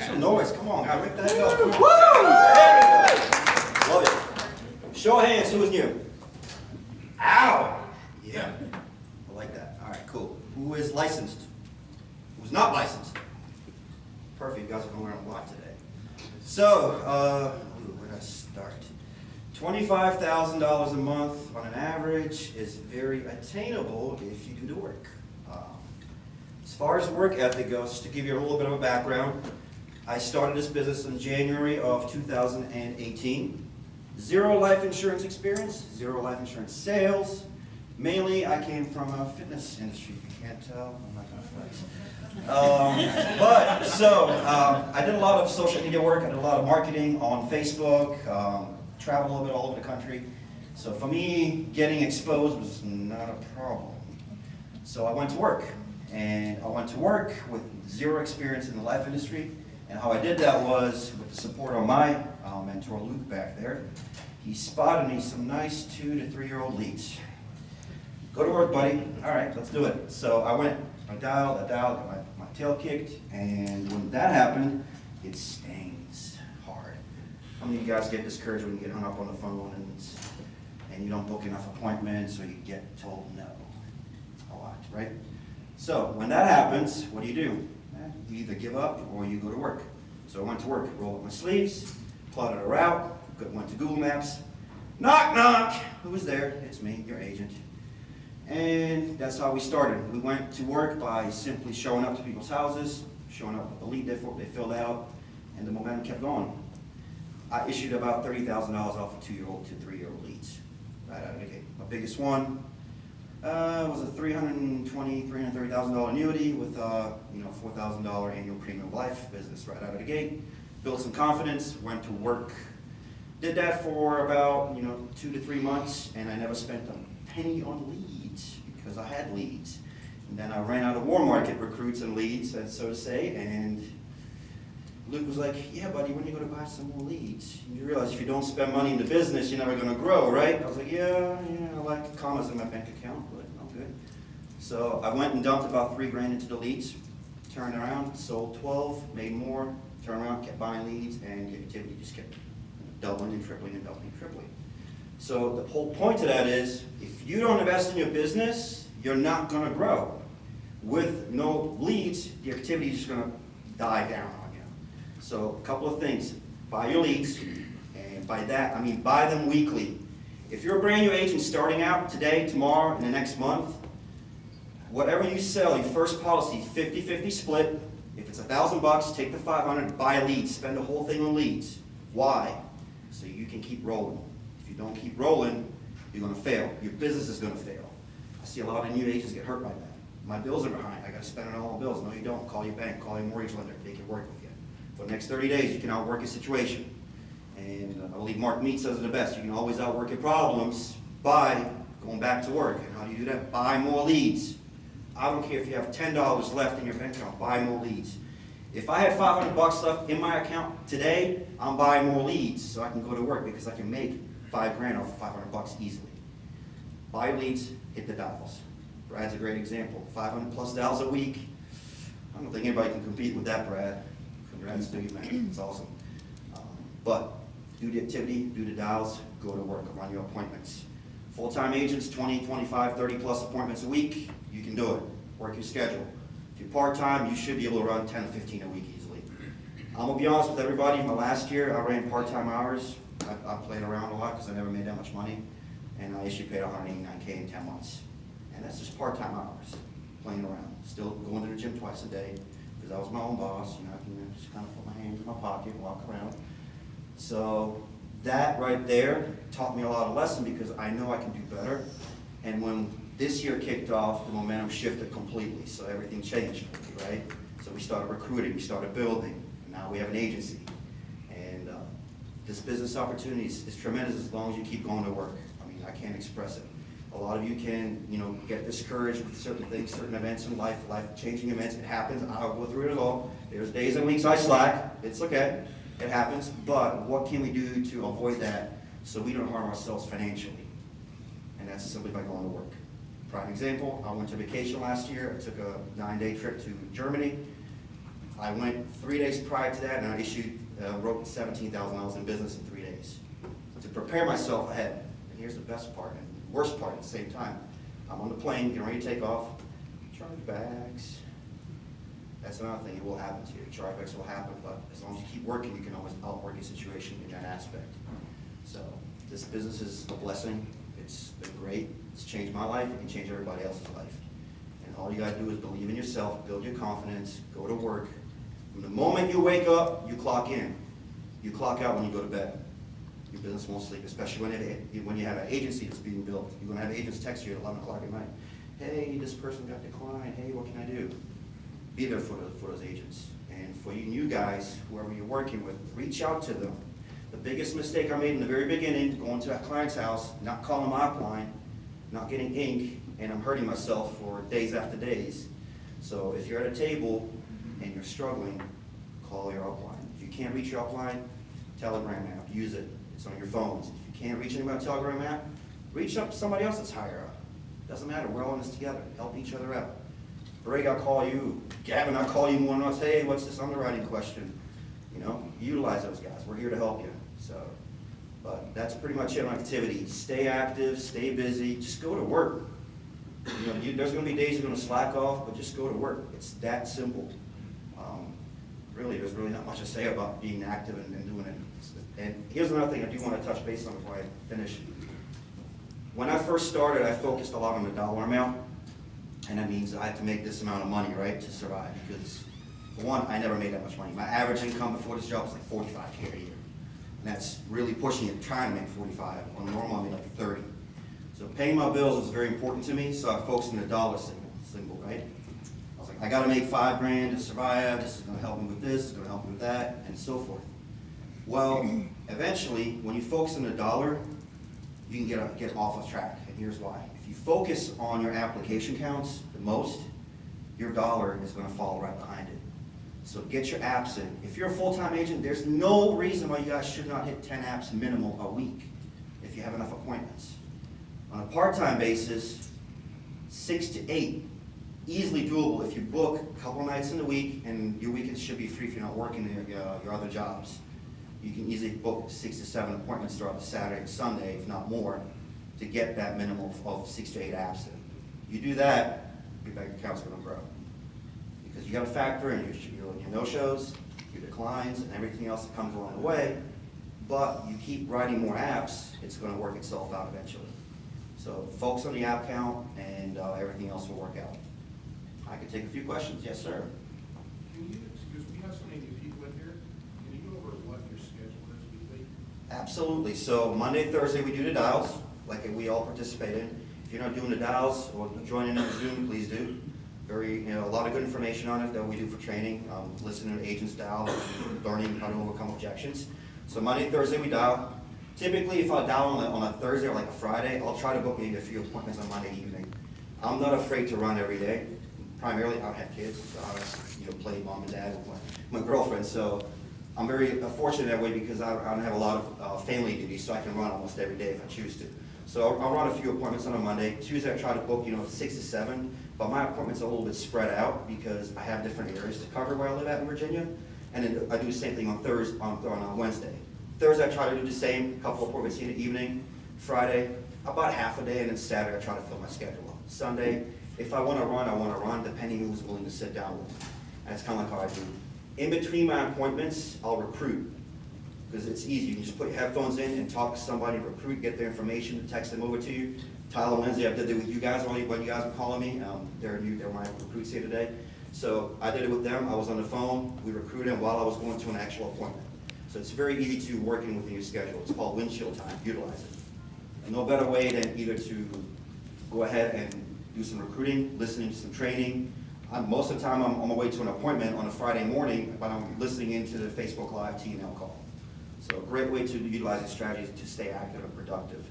some noise. Come on, guys. Wake the heck up. Come on. Woo! There we go. Love it. Show of hands, who is new? Ow! Yeah. I like that. All right, cool. Who is licensed? Who's not licensed? Perfect. You guys are going around a lot today. So, where did I start? $25,000 a month on an average is very attainable if you do the work. As far as work ethic goes, just to give you a little bit of a background, I started this business in January of 2018. Zero life insurance experience, zero life insurance sales. Mainly, I came from a fitness industry. If you can't tell, I'm not going to flex. I did a lot of social media work. I did a lot of marketing on Facebook, traveled a little bit all over the country. So for me, getting exposed was not a problem. So I went to work. And I went to work with zero experience in the life industry. And how I did that was with the support of my mentor, Luke, back there. He spotted me some nice 2 to 3 year old leads. Go to work, buddy. All right, let's do it. So I went, I dialed, got my tail kicked. And when that happened, it stings hard. How many of you guys get discouraged when you get hung up on the phone and you don't book enough appointments or you get told no? A lot, right? So when that happens, what do? You either give up or you go to work. So I went to work, rolled up my sleeves, plotted a route, went to Google Maps. Knock, knock. Who was there? It's me, your agent. And that's how we started. We went to work by simply showing up to people's houses, showing up with the lead they filled out, and the momentum kept going. I issued about $30,000 off of 2-year-old to 3-year-old leads right out of the gate. My biggest one was a $330,000 annuity with $4,000 annual premium life business right out of the gate. Built some confidence, went to work. Did that for about 2 to 3 months, and I never spent a penny on leads because I had leads. And then I ran out of war market recruits and leads, so to say, and Luke was like, yeah, buddy, when are you going to buy some more leads? And you realize if you don't spend money in the business, you're never going to grow, right? I was like, yeah, I like commas in my bank account, but I'm good. So I went and dumped about $3 grand into the leads, turned around, sold 12, made more, turned around, kept buying leads, and the activity just kept doubling and tripling and doubling and tripling. So the whole point to that is, if you don't invest in your business, you're not going to grow. With no leads, the activity is just going to die down. So a couple of things. Buy your leads, and by that I mean buy them weekly. If you're a brand new agent starting out today, tomorrow, and the next month, whatever you sell, your first policy, 50-50 split. If it's $1,000, take the $500, buy leads, spend the whole thing on leads. Why? So you can keep rolling. If you don't keep rolling, you're going to fail. Your business is going to fail. I see a lot of new agents get hurt by that. My bills are behind. I got to spend it on all the bills. No, you don't. Call your bank, call your mortgage lender. They can work with you. For the next 30 days, you can outwork a situation. And I believe Mark Mead says it the best. You can always outwork your problems by going back to work. And how do you do that? Buy more leads. I don't care if you have $10 left in your bank account. Buy more leads. If I had $500 left in my account today, I'm buying more leads so I can go to work because I can make $5 grand off of $500 easily. Buy leads, hit the dials. Brad's a great example. 500 plus dials a week. I don't think anybody can compete with that, Brad. Congrats to you, man. It's awesome. But do the activity, do the dials, go to work, run your appointments. Full-time agents, 20, 25, 30 plus appointments a week, you can do it. Work your schedule. If you're part-time, you should be able to run 10 to 15 a week easily. I'm going to be honest with everybody. My last year, I ran part-time hours. I played around a lot because I never made that much money. And I actually paid $189K in 10 months. And that's just part-time hours, playing around. Still going to the gym twice a day. Because I was my own boss, I can just kind of put my hands in my pocket and walk around. So that right there taught me a lot of lesson because I know I can do better. And when this year kicked off, the momentum shifted completely. So everything changed for me, right? So we started recruiting, we started building. And now we have an agency. And this business opportunity is tremendous as long as you keep going to work. I mean, I can't express it. A lot of you can, get discouraged with certain things, certain events in life, life-changing events. It happens. I'll go through it all. There's days and weeks I slack. It's okay. It happens. But what can we do to avoid that so we don't harm ourselves financially? And that's simply by going to work. Prime example, I went to vacation last year. I took a 9-day trip to Germany. I went 3 days prior to that, and I wrote $17,000 in business in 3 days to prepare myself ahead. And here's the best part, and worst part at the same time. I'm on the plane, getting ready to take off, chargebacks. That's another thing, it will happen to you. Chargebacks will happen, but as long as you keep working, you can always outwork a situation in that aspect. So this business is a blessing. It's been great. It's changed my life. It can change everybody else's life. And all you gotta do is believe in yourself, build your confidence, go to work. From the moment you wake up, you clock in. You clock out when you go to bed. Your business won't sleep, especially when you have an agency that's being built. You're gonna have agents text you at 11 o'clock at night. Hey, this person got declined. Hey, what can I do? Be there for those agents. And for you new guys, whoever you're working with, reach out to them. The biggest mistake I made in the very beginning, going to that client's house, not calling my upline, not getting ink, and I'm hurting myself for days after days. So if you're at a table and you're struggling, call your upline. If you can't reach your upline, Telegram app, use it. It's on your phones. If you can't reach anyone on Telegram app, reach up to somebody else that's higher up. Doesn't matter, we're all in this together. Help each other out. Greg, I'll call you. Gavin, I'll call you more than once. Hey, what's this underwriting question? You know, utilize those guys. We're here to help you. So, but that's pretty much it on activity. Stay active, stay busy, just go to work. You know, there's going to be days you're going to slack off, but just go to work. It's that simple. Really, there's really not much to say about being active and doing it. And here's another thing I do want to touch base on before I finish. When I first started, I focused a lot on the dollar amount. And that means I have to make this amount of money, right, to survive. Because, for one, I never made that much money. My average income before this job was like $45K a year. And that's really pushing it, trying to make 45. On normal, I made like 30. So paying my bills was very important to me, so I focused on the dollar symbol, right? I was like, I gotta make $5 grand to survive. This is gonna help me with this, it's gonna help me with that, and so forth. Well, eventually, when you focus on the dollar, you can get off of track, and here's why. If you focus on your application counts the most, your dollar is going to fall right behind it. So get your apps in. If you're a full-time agent, there's no reason why you guys should not hit 10 apps minimal a week if you have enough appointments. On a part-time basis, 6 to 8, easily doable if you book a couple nights in the week, and your weekends should be free if you're not working your other jobs. You can easily book 6 to 7 appointments throughout the Saturday and Sunday, if not more, to get that minimum of 6 to 8 apps in. You do that, your bank account's going to grow. Because you got to factor in your no-shows, your declines, and everything else that comes along the way. But you keep writing more apps, it's going to work itself out eventually. So focus on the app count, and everything else will work out. I can take a few questions. Yes, sir. Can you, because we have so many new people in here, can you go over what your schedule is weekly? Absolutely. So Monday, Thursday, we do the dials, like we all participate in. If you're not doing the dials or joining in Zoom, please do. A lot of good information on it that we do for training, listening to agents dial, learning how to overcome objections. So Monday, Thursday, we dial. Typically, if I dial on a Thursday or like a Friday, I'll try to book maybe a few appointments on Monday evening. I'm not afraid to run every day. Primarily, I don't have kids, so I play mom and dad with my girlfriend. So I'm very fortunate that way because I don't have a lot of family duties, so I can run almost every day if I choose to. So I'll run a few appointments on a Monday. Tuesday, I try to book 6 to 7, but my appointments are a little bit spread out because I have different areas to cover where I live at in Virginia. And then I do the same thing on Thursday, on Wednesday. Thursday, I try to do the same, couple of appointments in the evening. Friday, about half a day, and then Saturday, I try to fill my schedule up. Sunday, if I want to run, I want to run, depending who's willing to sit down with me. And that's kind of like how I do. In between my appointments, I'll recruit, because it's easy. You can just put your headphones in and talk to somebody, recruit, get their information, text them over to you. Tyler Wednesday, I did it with you guys when you guys were calling me. They're my recruits here today. So I did it with them. I was on the phone. We recruited them while I was going to an actual appointment. So it's very easy to work in within your schedule. It's called windshield time. Utilize it. And no better way than either to go ahead and do some recruiting, listening to some training. Most of the time, I'm on my way to an appointment on a Friday morning, but I'm listening into the Facebook Live T&L call. So a great way to utilize the strategies to stay active and productive.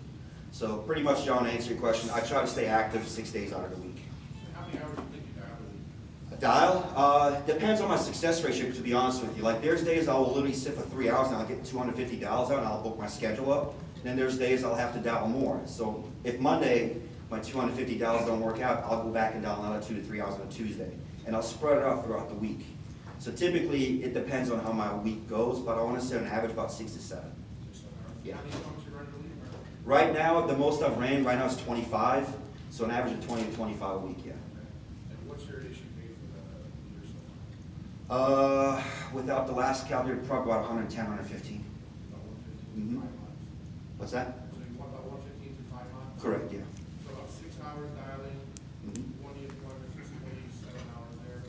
So pretty much, John, to answer your question, I try to stay active 6 days out of the week. So how many hours do you think you dial a week? A dial? Depends on my success ratio, to be honest with you. Like, there's days I'll literally sit for 3 hours and I'll get 250 dials out and I'll book my schedule up. Then there's days I'll have to dial more. So if Monday, my 250 dials don't work out, I'll go back and dial another 2 to 3 hours on a Tuesday. And I'll spread it out throughout the week. So typically, it depends on how my week goes, but I wanna say on average about 6 to 7. Yeah. How many times you run the league? Right now, the most I've ran right now is 25, so an average of 20 to 25 a week, yeah. And what's your issue pay for the year so far? Without the last calendar, probably about 110, 115. About 115 Mhm. 5 months. What's that? So you want about 115 to 5 months? Correct, yeah. So about 6 hours dialing, Mhm. 20 appointments, 27 hours there.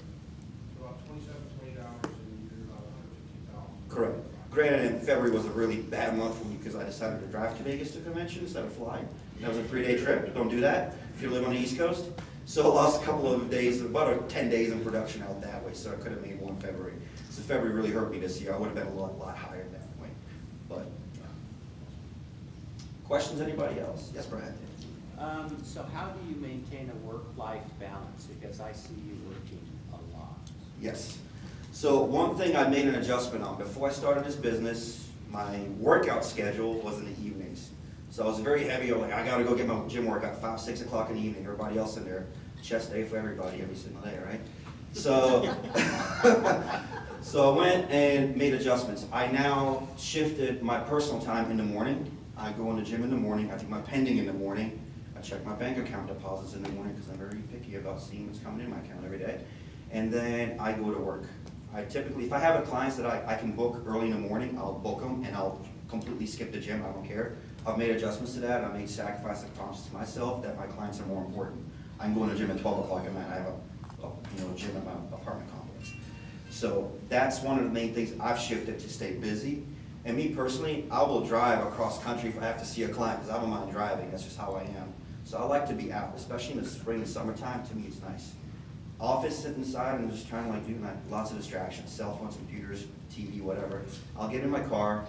So about 27, 28 hours and you're about 115,000. Correct. Granted, in February was a really bad month for me because I decided to drive to Vegas to convention instead of fly. That was a 3-day trip. Don't do that if you live on the East Coast. So I lost a couple of days, about 10 days in production out that way, so I could have made one February. So February really hurt me this year. I would have been a lot higher at that point. But, yeah. Questions, anybody else? Yes, Brad? So how do you maintain a work-life balance? Because I see you working a lot. Yes. So one thing I made an adjustment on, before I started this business, my workout schedule was in the evenings. So I was very heavy on, like, I gotta go get my gym workout 5, 6 o'clock in the evening, everybody else in there, chest day for everybody every single day, right? So, so I went and made adjustments. I now shifted my personal time in the morning. I go in the gym in the morning, I do my pending in the morning, I check my bank account deposits in the morning because I'm very picky about seeing what's coming in my account every day. And then I go to work. I typically, if I have a client that I can book early in the morning, I'll book them and I'll completely skip the gym, I don't care. I've made adjustments to that, I made sacrifices and promises to myself that my clients are more important. I can go in the gym at 12 o'clock at night, I have a gym at my apartment complex. So that's one of the main things I've shifted to stay busy. And me personally, I will drive across country if I have to see a client because I don't mind driving, that's just how I am. So I like to be out, especially in the spring and summertime, to me it's nice. Office, sit inside and just trying to do lots of distractions, cell phones, computers, TV, whatever. I'll get in my car.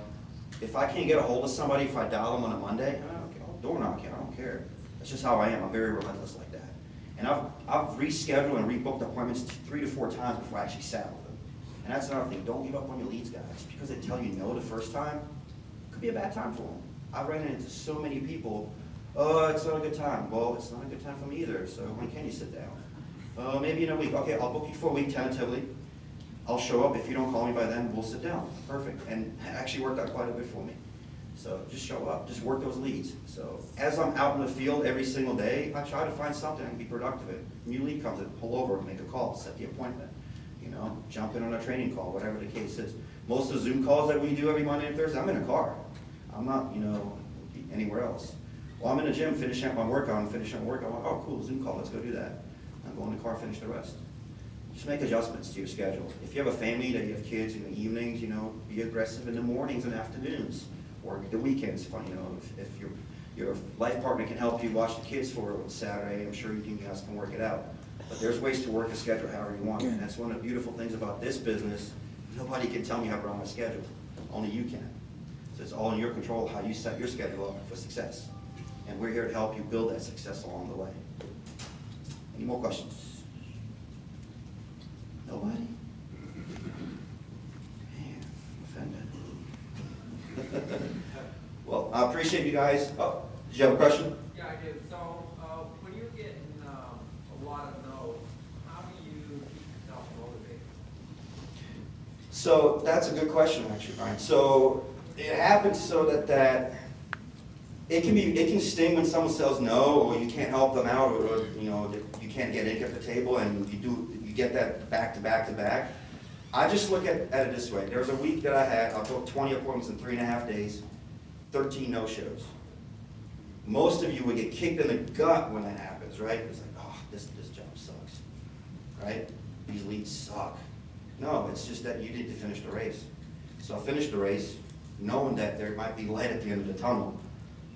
If I can't get a hold of somebody, if I dial them on a Monday, I'll door knock you, I don't care. That's just how I am, I'm very relentless like that. And I've rescheduled and rebooked appointments 3 to 4 times before I actually sat with them. And that's another thing, don't give up on your leads, guys. Just because they tell you no the first time, it could be a bad time for them. I've ran into so many people, oh, it's not a good time. Well, it's not a good time for me either, so when can you sit down? Maybe in a week. Okay, I'll book you for a week tentatively. I'll show up. If you don't call me by then, we'll sit down. Perfect. And it actually worked out quite a bit for me. So just show up. Just work those leads. So as I'm out in the field every single day, I try to find something I can be productive in. New lead comes in, pull over, make a call, set the appointment. You know, jump in on a training call, whatever the case is. Most of the Zoom calls that we do every Monday and Thursday, I'm in a car. I'm not, anywhere else. Well, I'm in the gym, finishing up my workout, I'm finishing up work. I'm like, oh, cool, Zoom call, let's go do that. I'll go in the car, finish the rest. Just make adjustments to your schedule. If you have a family, that you have kids in the evenings, be aggressive in the mornings and afternoons, or the weekends. If your life partner can help you watch the kids for Saturday, I'm sure you guys can work it out. But there's ways to work a schedule however you want, and that's one of the beautiful things about this business. Nobody can tell me how to run my schedule, only you can. So it's all in your control how you set your schedule up for success. And we're here to help you build that success along the way. Any more questions? Nobody? Man, I'm offended. Well, I appreciate you guys. Oh, did you have a question? Yeah, I did. So, when you're getting a lot of no, how do you keep yourself motivated? So that's a good question, actually, Brian. So it happens so that it can sting when someone says no, or you can't help them out, or you can't get ink at the table, and you get that back to back to back. I just look at it this way. There was a week that I booked 20 appointments in 3.5 days, 13 no-shows. Most of you would get kicked in the gut when that happens, right? It's like, oh, this job sucks, right? These leads suck. No, it's just that you need to finish the race. So I finished the race, knowing that there might be light at the end of the tunnel.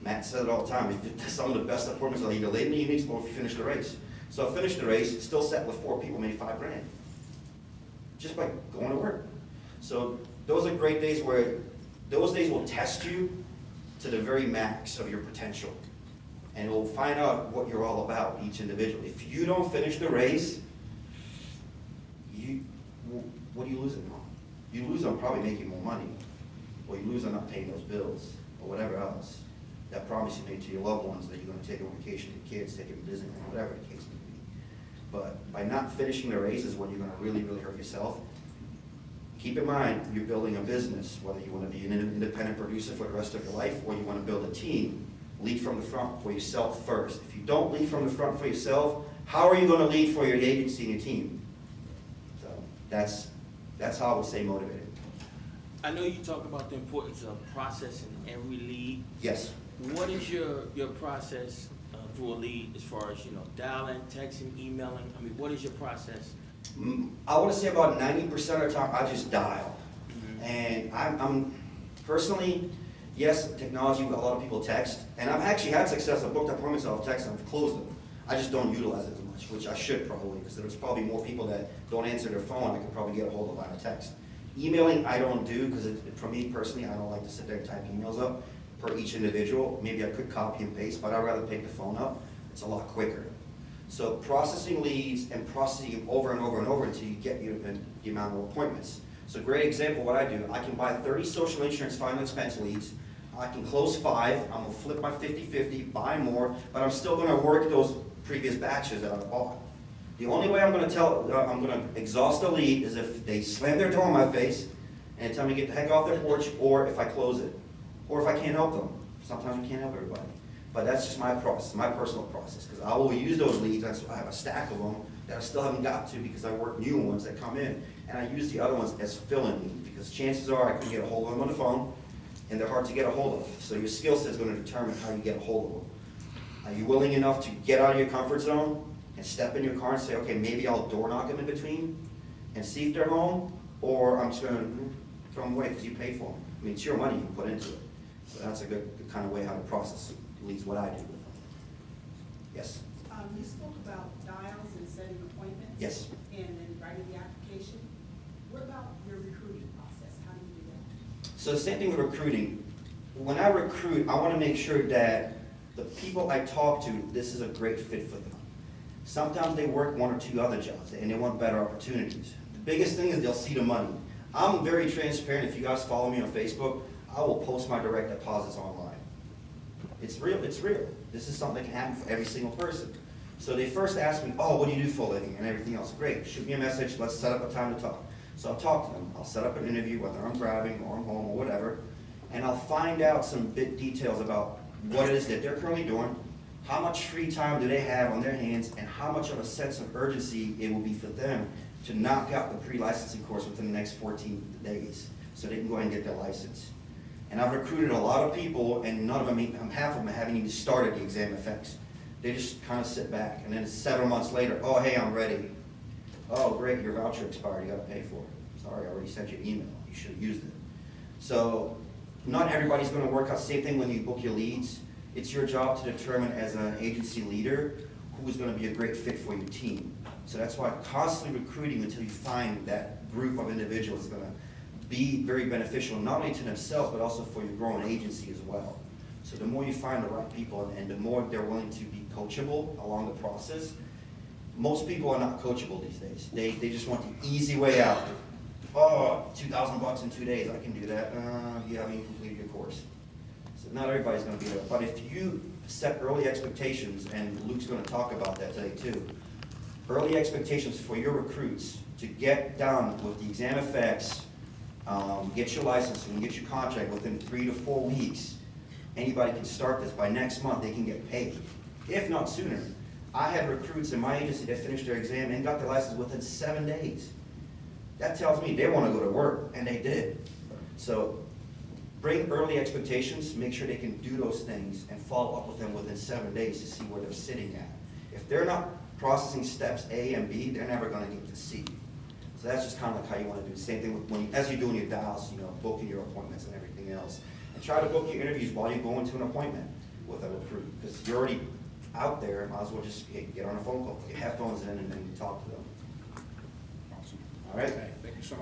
Matt said it all the time, some of the best appointments are either late in the evenings or if you finish the race. So I finished the race, still sat with 4 people, made $5 grand. Just by going to work. So those are great days where, those days will test you to the very max of your potential. And we'll find out what you're all about, each individual. If you don't finish the race, what are you losing on? You lose on probably making more money, or you lose on not paying those bills, or whatever else. That promise you made to your loved ones that you're going to take on vacation with kids, take them to Disneyland, whatever the case may be. But by not finishing the race is when you're going to really, really hurt yourself. keep in mind, you're building a business, whether you want to be an independent producer for the rest of your life, or you want to build a team, lead from the front for yourself first. If you don't lead from the front for yourself, how are you going to lead for your agency and your team? So that's how I would say motivated. I know you talk about the importance of processing every lead. Yes. What is your process through a lead as far as, dialing, texting, emailing? I mean, what is your process? I want to say about 90% of the time, I just dial. And I'm personally, yes, technology, a lot of people text, and I've actually had success. I've booked appointments off text and I've closed them. I just don't utilize it as much, which I should probably, because there's probably more people that don't answer their phone I could probably get a hold of via text. Emailing, I don't do, because for me personally, I don't like to sit there and type emails up per each individual. Maybe I could copy and paste, but I'd rather pick the phone up. It's a lot quicker. So processing leads and processing them over and over and over until you get the amount of appointments. So a great example of what I do, I can buy 30 social insurance final expense leads. I can close 5, I'm gonna flip my 50-50, buy more, but I'm still gonna work those previous batches that I bought. The only way I'm gonna exhaust a lead is if they slam their door in my face and tell me to get the heck off their porch, or if I close it, or if I can't help them. Sometimes you can't help everybody. But that's just my process, my personal process, because I will use those leads. I have a stack of them that I still haven't got to because I work new ones that come in, and I use the other ones as fill-in leads, because chances are I can get a hold of them on the phone, and they're hard to get a hold of. So your skill set is going to determine how you get a hold of them. Are you willing enough to get out of your comfort zone and step in your car and say, okay, maybe I'll door knock them in between and see if they're home, or I'm just going to throw them away because you pay for them. I mean, it's your money you put into it. So that's a good kind of way how to process at least what I do with them. Yes? You spoke about dials and setting appointments. Yes. And then writing the application. What about your recruiting process? How do you do that? So the same thing with recruiting. When I recruit, I want to make sure that the people I talk to, this is a great fit for them. Sometimes they work 1 or 2 other jobs and they want better opportunities. The biggest thing is they'll see the money. I'm very transparent. If you guys follow me on Facebook, I will post my direct deposits online. It's real, it's real. This is something that can happen for every single person. So they first ask me, oh, what do you do for a living and everything else? Great, shoot me a message, let's set up a time to talk. So I'll talk to them, I'll set up an interview, whether I'm driving or I'm home or whatever, and I'll find out some details about what it is that they're currently doing, how much free time do they have on their hands, and how much of a sense of urgency it will be for them to knock out the pre-licensing course within the next 14 days so they can go ahead and get their license. And I've recruited a lot of people, and none of them, half of them haven't even started the exam effects. They just kind of sit back, and then 7 months later, oh, hey, I'm ready. Oh, great, your voucher expired, you gotta pay for it. Sorry, I already sent you an email, you should have used it. So, not everybody's gonna work out. Same thing when you book your leads. It's your job to determine as an agency leader who's gonna be a great fit for your team. So that's why constantly recruiting until you find that group of individuals is gonna be very beneficial, not only to themselves, but also for your growing agency as well. So the more you find the right people and the more they're willing to be coachable along the process. Most people are not coachable these days. They just want the easy way out. Oh, $2,000 in 2 days, I can do that. You haven't even completed your course. So not everybody's gonna be there. But if you set early expectations, and Luke's gonna talk about that today too, early expectations for your recruits to get done with the exam effects, get your license and get your contract within 3 to 4 weeks. Anybody can start this. By next month, they can get paid, if not sooner. I had recruits in my agency that finished their exam and got their license within 7 days. That tells me they want to go to work, and they did. So bring early expectations, make sure they can do those things, and follow up with them within 7 days to see where they're sitting at. If they're not processing steps A and B, they're never going to get to C. So that's just kind of like how you want to do the same thing with as you're doing your dials, booking your appointments and everything else. And try to book your interviews while you go into an appointment with a recruit, because you're already out there. Might as well just get on a phone call, put your headphones in, and then talk to them. Awesome. All right? Okay, thank you so much.